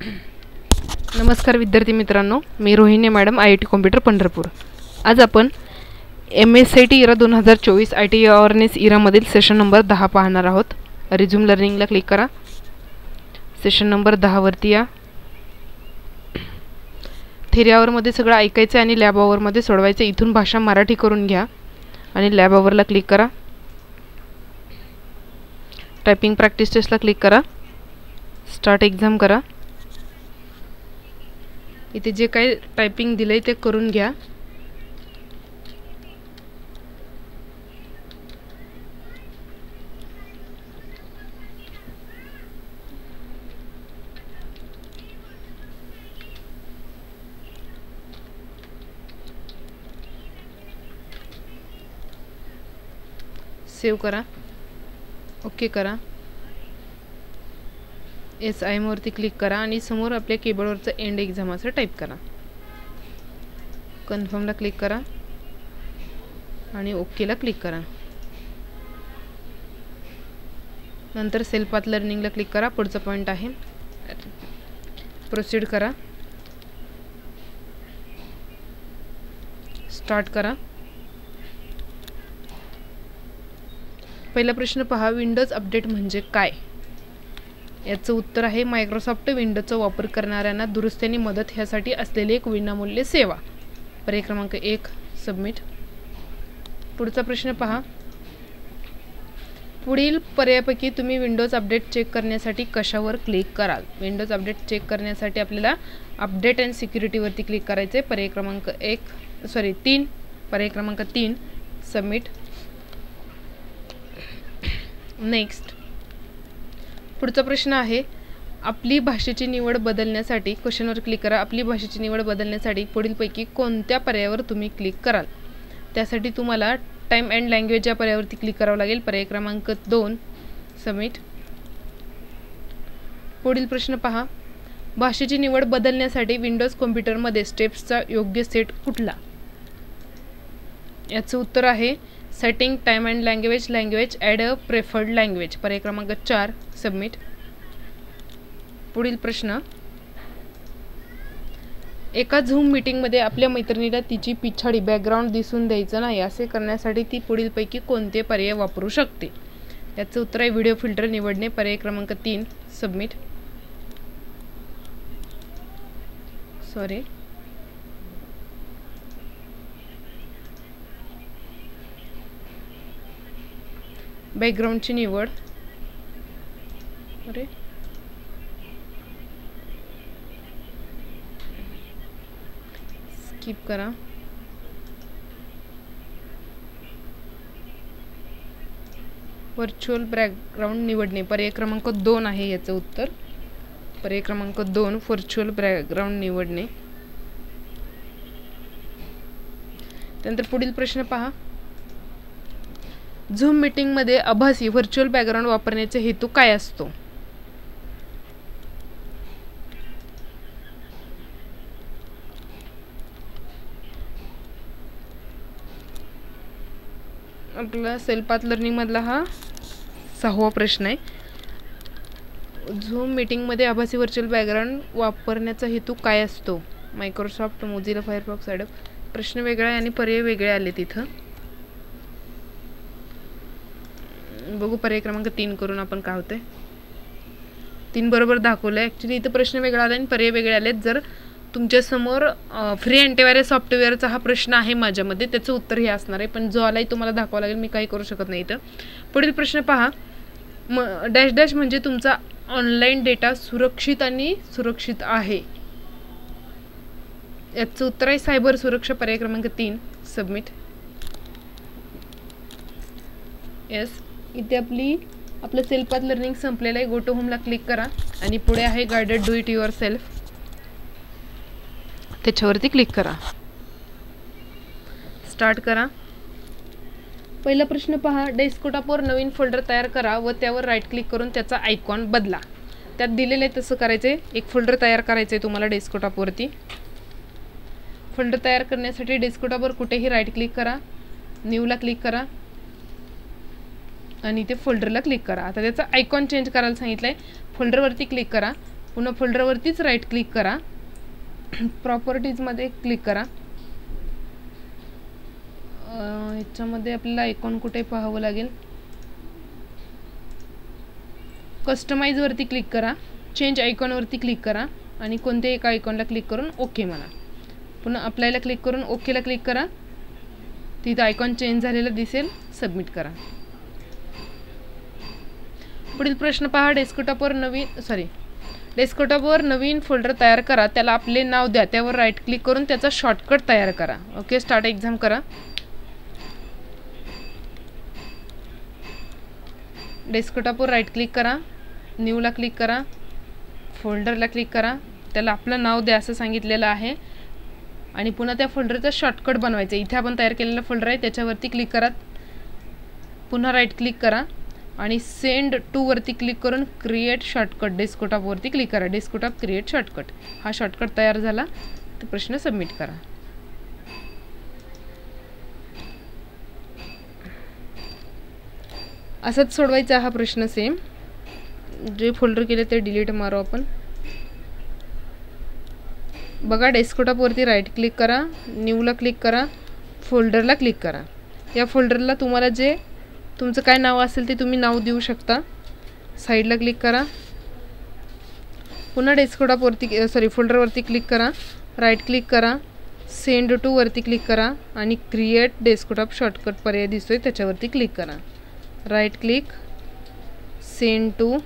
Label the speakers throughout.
Speaker 1: नमस्कार विद्यार्थी मित्रांनो, मी Rohini madam, IIT computer Pandharpur. आज आपण MSIT इरा 2024 IT अवेअरनेस इरामधील सेशन नंबर 10 पाहणार आहोत। रिझ्यूम लर्निंगला क्लिक करा, सेशन नंबर 10 वरती या। थेरी आवरमध्ये सगळं ऐकायचं आणि लॅब आवरमध्ये सोडवायचं। इथून भाषा मराठी करून घ्या आणि लॅब आवरला क्लिक करा। टायपिंग प्रॅक्टिस टेस्टला क्लिक करा, स्टार्ट एक्झाम करा। इथे जे काही टायपिंग दिलंय ते करून घ्या। सेव्ह करा, ओके करा। SIM वरती क्लिक करा आणि समोर आपल्या कीबोर्डवरचं एंड एक्झाम असं टाईप करा। कन्फर्मला क्लिक करा आणि ओकेला क्लिक करा। नंतर सेल्फ पाथ लर्निंगला क्लिक करा। पुढचा पॉइंट आहे प्रोसीड करा, स्टार्ट करा। पहिला प्रश्न पहा, विंडोज अपडेट म्हणजे काय? याचं उत्तर आहे मायक्रोसॉफ्ट विंडोजचा वापर करणाऱ्यांना दुरुस्तीने मदत ह्यासाठी असलेली एक विनामूल्य सेवा। पर्याय क्रमांक 1 सबमिट। पुढचा प्रश्न पहा, पुढील पर्यायापैकी तुम्ही विंडोज अपडेट चेक करण्यासाठी कशावर क्लिक कराल? विंडोज अपडेट चेक करण्यासाठी आपल्याला अपडेट अँड सिक्युरिटी वरती क्लिक करायचे। पर्याय क्रमांक 3 पर्याय क्रमांक 3 सबमिट। नेक्स्ट पुढचा प्रश्न आहे, आपली भाषेची निवड बदलण्यासाठी क्वेश्चनवर क्लिक करा। आपली भाषेची निवड बदलण्यासाठी पुढीलपैकी कोणत्या पर्यायावर तुम्ही क्लिक कराल? त्यासाठी तुम्हाला टाइम अँड लँग्वेज या पर्यायावरती क्लिक करावं लागेल। पर्याय क्रमांक 2 सबमिट। पुढील प्रश्न पहा, भाषेची निवड बदलण्यासाठी विंडोज कॉम्प्युटरमध्ये स्टेप्सचा योग्य सेट कुठला? याचं उत्तर आहे setting, time and language, language, add a preferred language. पर्याय क्रमांक 4 सबमिट। पुढील प्रश्न, एका झूम मीटिंगमध्ये आपल्या मैत्रिणीला तिची पिछाडी बॅकग्राऊंड दिसून द्यायचं नाही, असे करण्यासाठी ती पुढीलपैकी कोणते पर्याय वापरू शकते? याचं उत्तर आहे व्हिडिओ फिल्टर निवडणे। पर्याय क्रमांक 3 सबमिट। बॅकग्राऊंडची निवड, स्किप करा। व्हर्च्युअल बॅकग्राऊंड निवडणे। पर्याय क्रमांक 2 आहे याचं उत्तर। पर्याय क्रमांक 2 व्हर्च्युअल बॅकग्राऊंड निवडणे। त्यानंतर पुढील प्रश्न पहा, झूम मीटिंगमध्ये आभासी व्हर्च्युअल बॅकग्राऊंड वापरण्याचा हेतू काय असतो? आपला सेल्फ पाथ लर्निंग मधला हा 6वा प्रश्न आहे। झूम मीटिंगमध्ये आभासी व्हर्च्युअल बॅकग्राऊंड वापरण्याचा हेतू काय असतो? Microsoft, Mozilla Firefox, Adobe. प्रश्न वेगळा आहे आणि पर्याय वेगळे आले तिथं। बघू पर्याय क्रमांक 3 करून आपण काय होते। 3 बरोबर दाखवलंय। ॲक्च्युली इथं प्रश्न वेगळा आला आणि पर्याय वेगळे आलेत। जर तुमच्या समोर फ्री अँटीव्हायरस सॉफ्टवेअरचा हा प्रश्न आहे माझ्यामध्ये, त्याचं उत्तर हे असणार आहे, पण जो आलाय तुम्हाला दाखवावं लागेल, मी काही करू शकत नाही इथं। पुढील प्रश्न पहा, डॅश डॅश म्हणजे तुमचा ऑनलाईन डेटा सुरक्षित आणि सुरक्षित आहे, याचं उत्तर आहे सायबर सुरक्षा। पर्याय क्रमांक 3 सबमिट। येस, इथे आपलं सेल्फ पाथ लर्निंग संपलेलं आहे। गो टू होमला क्लिक करा आणि पुढे आहे guided do it your self, त्याच्यावरती क्लिक करा, स्टार्ट करा। पहिला प्रश्न पहा, डेस्कटॉपवर नवीन फोल्डर तयार करा व त्यावर राईट क्लिक करून त्याचा आयकॉन बदला। त्यात दिलेलं आहे तसं करायचंय। एक फोल्डर तयार करायचंय तुम्हाला डेस्कटॉपवरती। फोल्डर तयार करण्यासाठी डेस्कटॉपवर कुठेही राईट क्लिक करा, न्यूला क्लिक करा आणि इथे फोल्डरला क्लिक करा। आता त्याचा आयकॉन चेंज करायला सांगितलंय। फोल्डरवरती क्लिक करा, पुन्हा फोल्डरवरतीच राईट क्लिक करा, प्रॉपर्टीजमध्ये क्लिक करा. याच्यामध्ये आपल्याला आयकॉन कुठे पाहावं लागेल, कस्टमाइजवरती क्लिक करा, चेंज आयकॉनवरती क्लिक करा आणि कोणत्याही एका आयकॉनला क्लिक करून ओके म्हणा. पुन्हा अप्लायला क्लिक करून ओकेला क्लिक करा, तिथं आयकॉन चेंज झालेला दिसेल, सबमिट करा. पुढील प्रश्न पहा, डेस्कटॉपवर नवीन फोल्डर तयार करा, त्याला आपले नाव द्या, त्यावर राईट क्लिक करून त्याचा शॉर्टकट तयार करा. ओके, स्टार्ट एक्झाम करा. डेस्कटॉपवर राईट क्लिक करा, न्यूला क्लिक करा, फोल्डरला क्लिक करा, त्याला आपलं नाव द्या असं सांगितलेलं आहे आणि पुन्हा त्या फोल्डरचा शॉर्टकट बनवायचा. इथे आपण तयार केलेला फोल्डर आहे त्याच्यावरती क्लिक करा, पुन्हा राईट क्लिक करा आणि सेंड टू वरती क्लिक करून क्रिएट शॉर्टकट डेस्कटॉपवरती क्लिक करा. डेस्कटॉप क्रिएट शॉर्टकट, हा शॉर्टकट तयार झाला तर प्रश्न सबमिट करा. असाच सोडवायचा हा प्रश्न सेम. जे फोल्डर केले ते डिलीट मारू आपण. बघा, डेस्कटॉपवरती राईट क्लिक करा, न्यूला क्लिक करा, फोल्डरला क्लिक करा. या फोल्डरला तुम्हाला जे तुमचं काय नाव असेल ते तुम्ही नाव देऊ शकता. साईडला क्लिक करा, पुन्हा डेस्कटॉपवरती फोल्डरवरती क्लिक करा, राईट क्लिक करा, सेंड टू वरती क्लिक करा आणि क्रिएट डेस्कटॉप शॉर्टकट पर्याय दिसतोय त्याच्यावरती क्लिक करा. Right click, send to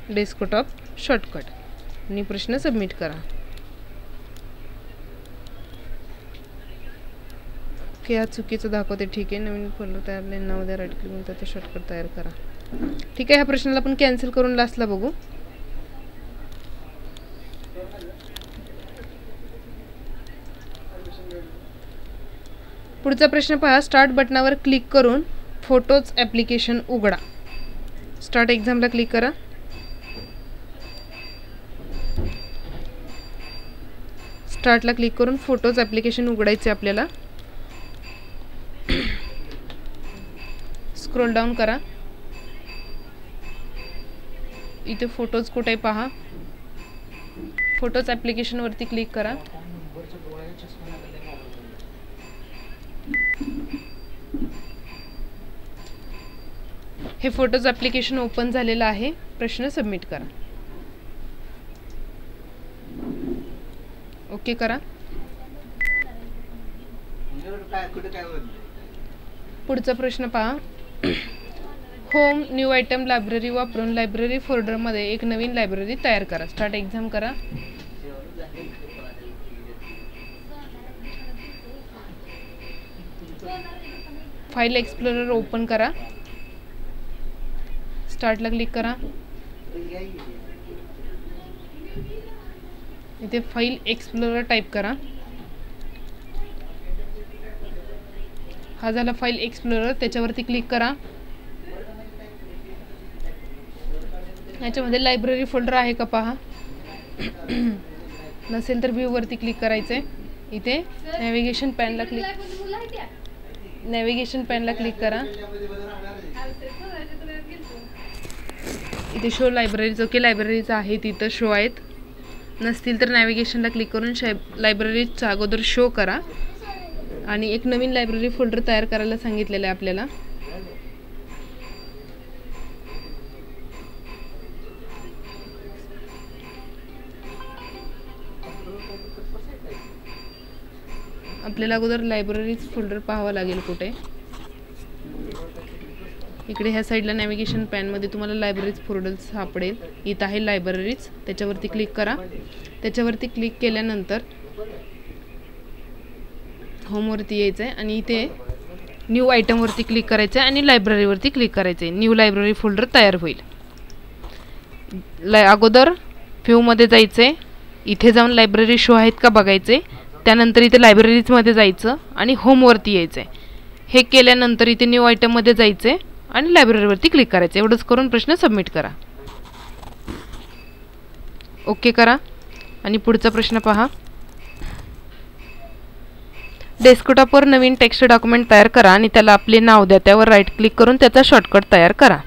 Speaker 1: desktop shortcut आणि प्रश्न सबमिट करा. ओके, हा चुकीचं दाखवते. ठीक आहे, नवीन फोल्डर तयार नाव द्या, राईट क्लिक करून त्याचा शॉर्टकट तयार करा. ठीक आहे, ह्या प्रश्नाला आपण कॅन्सल करून लास्टला बघू. पुढचा प्रश्न पहा, स्टार्ट बटनावर क्लिक करून फोटोज ॲप्लिकेशन उघडा. स्टार्ट एक्झामला क्लिक करा, स्टार्टला क्लिक करून फोटोज ॲप्लिकेशन उघडायचे आपल्याला. स्क्रोल डाऊन करा, इथे फोटोज कुठे पहा, फोटोज ॲप्लिकेशनवरती क्लिक करा. हे फोटोज ॲप्लिकेशन ओपन झालेलं आहे. प्रश्न सबमिट करा. ओके करा. पुढचा प्रश्न पहा, होम न्यू आयटम लायब्ररी वापरून लायब्ररी फोल्डरमध्ये एक नवीन लायब्ररी तयार करा. स्टार्ट एक्झाम करा. फाईल एक्सप्लोरर ओपन करा, स्टार्टला क्लिक करा. इथे फाईल एक्सप्लोरर टाईप करा. हा झाला फाईल एक्सप्लोरर, त्याच्यावरती क्लिक करा. याच्यामध्ये लायब्ररी फोल्डर आहे का पहा, नसेल तर व्ह्यू वरती क्लिक करायचंय. इथे नॅव्हिगेशन पॅनला क्लिक करा. इथे शो लायब्ररीज, ओके लायब्ररीज आहे तिथं शो आहेत. नसतील तर नॅव्हिगेशनला क्लिक करून लायब्ररीजचा अगोदर शो करा आणि एक नवीन लायब्ररी फोल्डर तयार करायला सांगितलेलं आहे आपल्याला. आपल्याला अगोदर लायब्ररीज फोल्डर पाहावा लागेल कुठे. इकडे ह्या साईडला नॅव्हिगेशन पॅनमध्ये तुम्हाला लायब्ररीज फोल्डर सापडेल. इथं आहे लायब्ररीज, त्याच्यावरती क्लिक करा. त्याच्यावरती क्लिक केल्यानंतर होमवरती यायचं आहे आणि इथे न्यू आयटमवरती क्लिक करायचं आहे आणि लायब्ररीवरती क्लिक करायचं आहे. न्यू लायब्ररी फोल्डर तयार होईल. अगोदर व्ह्यूमध्ये जायचं आहे, इथे जाऊन लायब्ररी शो आहेत का बघायचे. त्यानंतर इथे लायब्ररीजमध्ये जायचं आणि होमवरती यायचं आहे. हे केल्यानंतर इथे न्यू आयटममध्ये जायचं आहे आणि लायब्ररीवरती क्लिक करायचं. एवढंच करून प्रश्न सबमिट करा. ओके करा आणि पुढचा प्रश्न पहा, डेस्कटॉपवर नवीन टेक्स्ट डॉक्युमेंट तयार करा आणि त्याला आपले नाव द्या, त्यावर राईट क्लिक करून त्याचा शॉर्टकट तयार करा.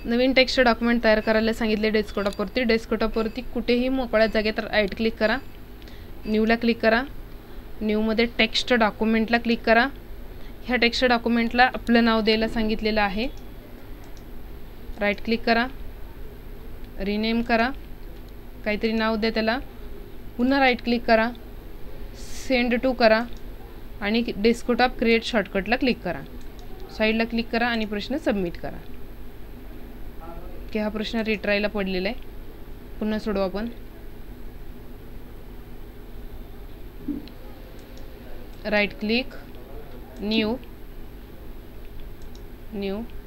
Speaker 1: नवीन टेक्स्ट डॉक्युमेंट तयार करायला सांगितले डेस्कटॉपवरती. डेस्कटॉपवरती कुठेही मोकळ्या जागेत राईट क्लिक करा, न्यूला क्लिक करा. न्यूमध्ये टेक्स्ट डॉक्युमेंटला क्लिक करा. ह्या टेक्स्ट डॉक्युमेंटला आपलं नाव द्यायला सांगितलेलं आहे. राईट क्लिक करा, रिनेम करा, काहीतरी नाव द्या त्याला. पुन्हा राईट क्लिक करा, सेंड टू करा आणि डेस्कटॉप क्रिएट शॉर्टकटला क्लिक करा. साईडला क्लिक करा आणि प्रश्न सबमिट करा. की हा प्रश्न रिट्रायला पडलेला आहे. पुन्हा सोडवू आपण. Right click, new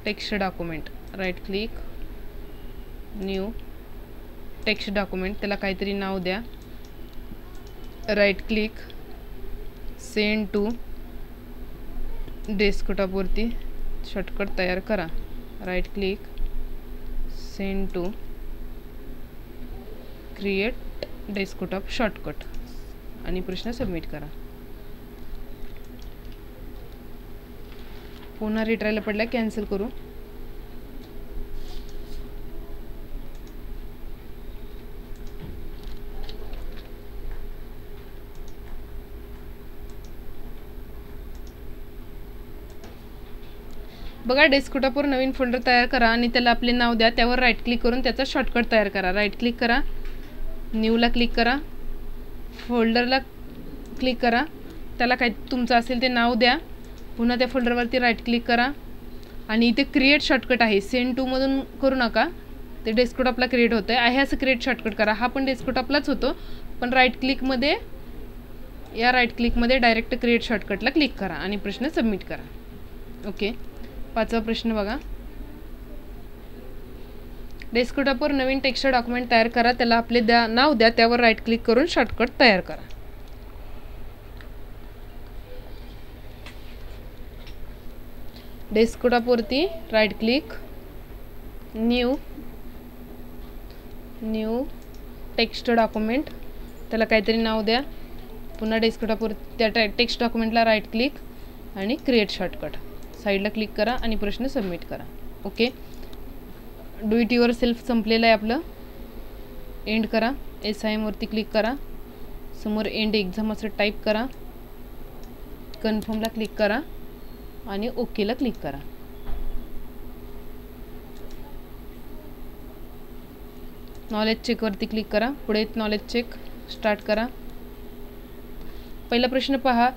Speaker 1: text document. Right click, new text document, त्याला काहीतरी नाव द्या. राईट क्लिक, सेंड टू, डेस्कटॉपवरती शॉर्टकट तयार करा. Right click, send to, create desktop shortcut आणि प्रश्न सबमिट करा. पुन्हा रिट्रायला पडला, कॅन्सल करू. बघा, डेस्कटॉपवर नवीन फोल्डर तयार करा आणि त्याला आपले नाव द्या. त्यावर राईट क्लिक करून त्याचा शॉर्टकट तयार करा. राईट क्लिक करा, न्यूला क्लिक करा, फोल्डरला क्लिक करा, त्याला काय तुमचं असेल ते नाव द्या. पुन्हा त्या फोल्डरवरती राईट क्लिक करा आणि इथे क्रिएट शॉर्टकट आहे. सेंड टूमधून करू नका, ते डेस्कटॉपला क्रिएट होतं आहे असं क्रिएट शॉर्टकट करा. हा पण डेस्कटॉपलाच होतो, पण राईट क्लिकमध्ये डायरेक्ट क्रिएट शॉर्टकटला क्लिक करा आणि प्रश्न सबमिट करा. ओके, 5वा प्रश्न बघा. डेस्कटॉपवर नवीन टेक्स्ट डॉक्युमेंट तयार करा. त्याला आपले नाव द्या. त्यावर राईट क्लिक करून शॉर्टकट तयार करा. डेस्कटॉपवरती right click, new text document, त्याला काहीतरी नाव द्या. पुन्हा डेस्कटॉपवर त्या टेक्स्ट डॉक्युमेंटला राईट क्लिक आणि क्रिएट शॉर्टकट. साईडला क्लिक करा आणि प्रश्न सबमिट करा. Okay, do it yourself संपलेलं आहे आपलं. एंड करा, SIM वरती क्लिक करा, समोर एंड एक्झाम असं टाईप करा, कन्फर्मला क्लिक करा आणि ओकेला क्लिक करा. नॉलेज चेकवरती क्लिक करा. पुढे नॉलेज चेक स्टार्ट करा. पहिला प्रश्न पहा,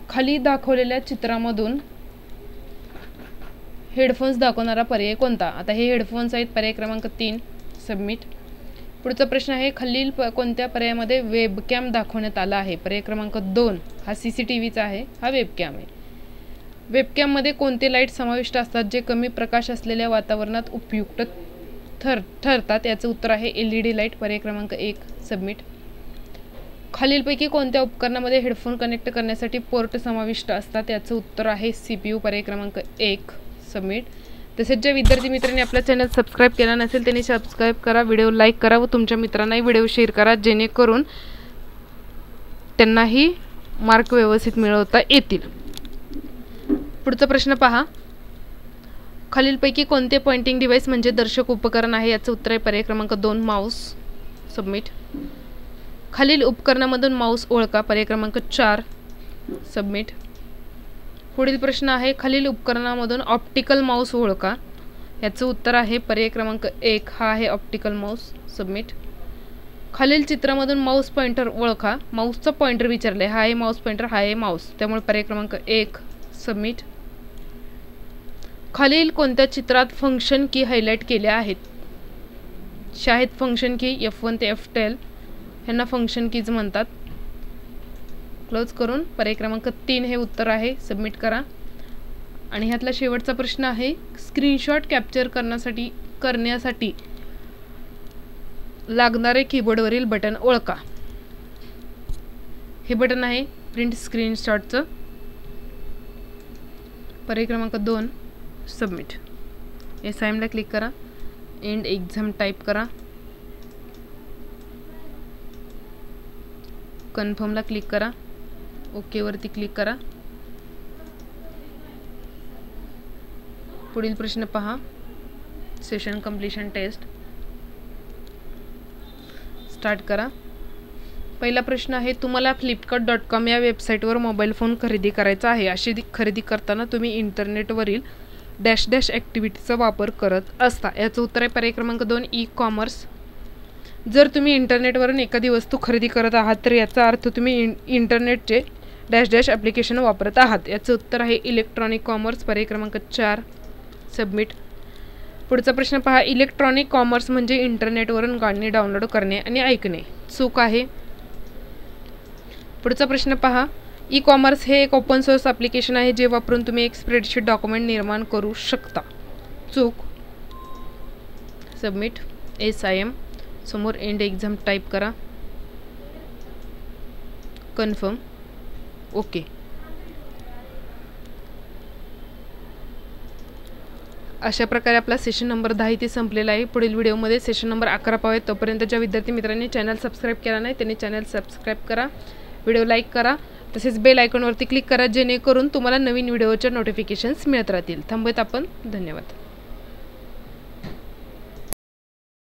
Speaker 1: खाली दाखवलेल्या चित्रामधून हेडफोन्स दाखवणारा पर्याय कोणता? आता हे हेडफोन्स आहेत, पर्याय क्रमांक 3, सबमिट. पुढचा प्रश्न आहे, खालील कोणत्या पर्यायामध्ये वेबकॅम दाखवण्यात आला आहे? पर्याय क्रमांक 2 हा CCTVचा आहे, हा वेबकॅम आहे. वेबकॅममध्ये कोणते लाईट समाविष्ट असतात जे कमी प्रकाश असलेल्या वातावरणात उपयुक्त ठरतात? याचं उत्तर आहे LED लाईट. पर्याय क्रमांक 1, सबमिट. खालीलपैकी कोणत्या उपकरणामध्ये हेडफोन कनेक्ट करण्यासाठी पोर्ट समाविष्ट असतात? याचं उत्तर आहे CPU. पर्याय क्रमांक 1, सबमिट. तसेच ज्या विद्यार्थी मित्रांनी आपला चॅनल सबस्क्राईब केला नसेल त्यांनी सबस्क्राईब करा, व्हिडिओ लाईक करा व तुमच्या मित्रांनाही व्हिडिओ शेअर करा, जेणेकरून त्यांनाही मार्क व्यवस्थित मिळवता येतील. पुढचा प्रश्न पहा, खालीलपैकी कोणते पॉइंटिंग डिव्हाइस म्हणजे दर्शक उपकरण आहे? याचं उत्तर आहे पर्याय क्रमांक 2, माऊस, सबमिट. खालील उपकरणामधून माऊस ओळखा. पर्याय क्रमांक 4, सबमिट. पुढील प्रश्न आहे, खालील उपकरणामधून ऑप्टिकल माऊस ओळखा. याचं उत्तर आहे पर्याय क्रमांक 1, हा आहे ऑप्टिकल माऊस, सबमिट. खालील चित्रामधून माऊस पॉइंटर ओळखा. माऊसचा पॉइंटर विचारले, हा आहे माऊस पॉइंटर, हा आहे माऊस, त्यामुळे पर्याय क्रमांक 1, सबमिट. खालील कोणत्या चित्रात फंक्शन की हायलाइट केल्या आहेत? शाळेत फंक्शन की F1 ते F12 ह्यांना फंक्शन कीज म्हणतात. क्लोज करून पर्याय क्रमांक 3 हे उत्तर आहे, सबमिट करा. आणि ह्यातला शेवटचा प्रश्न आहे, स्क्रीनशॉट कॅप्चर करण्यासाठी लागणारे कीबोर्डवरील बटन ओळखा. हे बटन आहे प्रिंट स्क्रीनशॉटचं. पर्याय क्रमांक 2, सबमिट. SIMला क्लिक करा, एंड एक्झाम टाईप करा, कन्फर्मला क्लिक करा, ओके वरती क्लिक करा. पुढील प्रश्न पहा, सेशन कंप्लीशन टेस्ट स्टार्ट करा. पहिला प्रश्न आहे, तुम्हाला flipkart.com या वेबसाईटवर मोबाईल फोन खरेदी करायचा आहे. अशी खरेदी करताना तुम्ही इंटरनेटवरील डॅश डॅश ॲक्टिव्हिटीचा वापर करत असता. याचं उत्तर आहे पर्याय क्रमांक 2 ई कॉमर्स. जर तुम्ही इंटरनेटवरून एखादी वस्तू खरेदी करत आहात तर याचा अर्थ तुम्ही इंटरनेटचे डॅश डॅश ॲप्लिकेशन वापरत आहात. याचं उत्तर आहे इलेक्ट्रॉनिक कॉमर्स. पर्याय क्रमांक 4 सबमिट. पुढचा प्रश्न पहा, इलेक्ट्रॉनिक कॉमर्स म्हणजे इंटरनेटवरून गाणी डाउनलोड करणे आणि ऐकणे. चूक आहे. पुढचा प्रश्न पहा, ई कॉमर्स हे एक ओपन सोर्स ॲप्लिकेशन आहे जे वापरून तुम्ही एक स्प्रेडशीट डॉक्युमेंट निर्माण करू शकता. चूक. सबमिट. SIM समोर एंड एक्झाम टाईप करा. कन्फर्म. ओके. अशा प्रकारे आपला सेशन नंबर 10 इथे संपलेला आहे. पुढील व्हिडिओमध्ये सेशन नंबर 11 पाहूया. तोपर्यंत ज्या विद्यार्थी मित्रांनी चॅनल सबस्क्राईब केला नाही त्यांनी चॅनल सबस्क्राईब करा, व्हिडिओ लाईक करा, तसेच बेल आयकॉनवरती क्लिक करा जेणेकरून तुम्हाला नवीन व्हिडिओच्या नोटिफिकेशन्स मिळत राहतील. थांबूयात आपण. धन्यवाद.